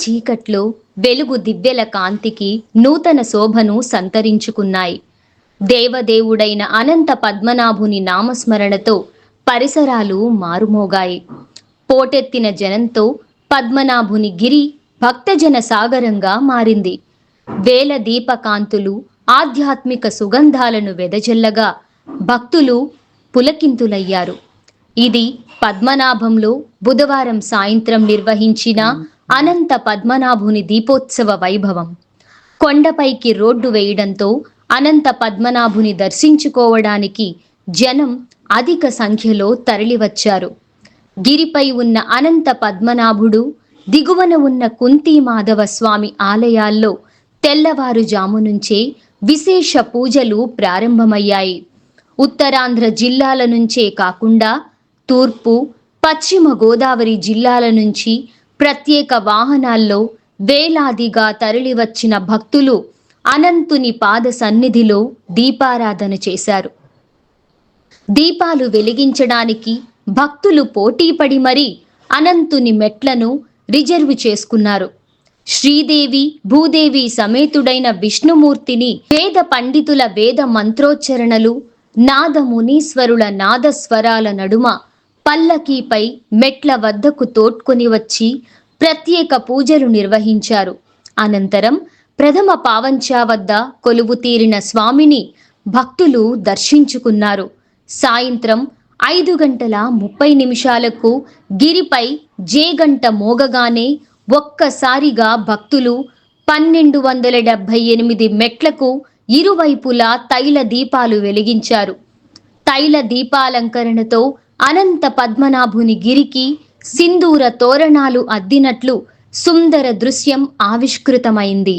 చీకట్లో వెలుగు దివ్యల కాంతికి నూతన శోభను సంతరించుకున్నాయి. దేవదేవుడైన అనంత పద్మనాభుని నామస్మరణతో పరిసరాలు మారుమోగాయి. పోటెత్తిన జనంతో పద్మనాభుని గిరి భక్తజన సాగరంగా మారింది. వేల దీపకాంతులు ఆధ్యాత్మిక సుగంధాలను వెదజల్లగా భక్తులు పులకింతులయ్యారు. ఇది పద్మనాభంలో బుధవారం సాయంత్రం నిర్వహించిన అనంత పద్మనాభుని దీపోత్సవ వైభవం. కొండపైకి రోడ్డు వేయడంతో అనంత పద్మనాభుని దర్శించుకోవడానికి జనం అధిక సంఖ్యలో తరలివచ్చారు. గిరిపై ఉన్న అనంత పద్మనాభుడు, దిగువన ఉన్న కుంతీ మాధవ స్వామి ఆలయాల్లో తెల్లవారుజాము నుంచే విశేష పూజలు ప్రారంభమయ్యాయి. ఉత్తరాంధ్ర జిల్లాల నుంచే కాకుండా తూర్పు, పశ్చిమ గోదావరి జిల్లాల నుంచి ప్రత్యేక వాహనాల్లో వేలాదిగా తరలివచ్చిన భక్తులు అనంతుని పాద సన్నిధిలో దీపారాధన చేశారు. దీపాలు వెలిగించడానికి భక్తులు పోటీపడి మరీ అనంతుని మెట్లను రిజర్వ్ చేసుకున్నారు. శ్రీదేవి భూదేవి సమేతుడైన విష్ణుమూర్తిని వేద పండితుల వేద మంత్రోచ్చరణలు, నాద మునీశ్వరుల నాదస్వరాల నడుమ పల్లకీపై మెట్ల వద్దకు తోడ్కొని వచ్చి ప్రత్యేక పూజలు నిర్వహించారు. అనంతరం ప్రథమ పావంచా వద్ద కొలువు తీరిన స్వామిని భక్తులు దర్శించుకున్నారు. సాయంత్రం 5:30 గిరిపై జేగంట మోగగానే ఒక్కసారిగా భక్తులు 1278 మెట్లకు ఇరువైపులా తైల దీపాలు వెలిగించారు. తైల దీపాలంకరణతో అనంత పద్మనాభుని గిరికి సింధూర తోరణాలు అద్దినట్లు సుందర దృశ్యం ఆవిష్కృతమైంది.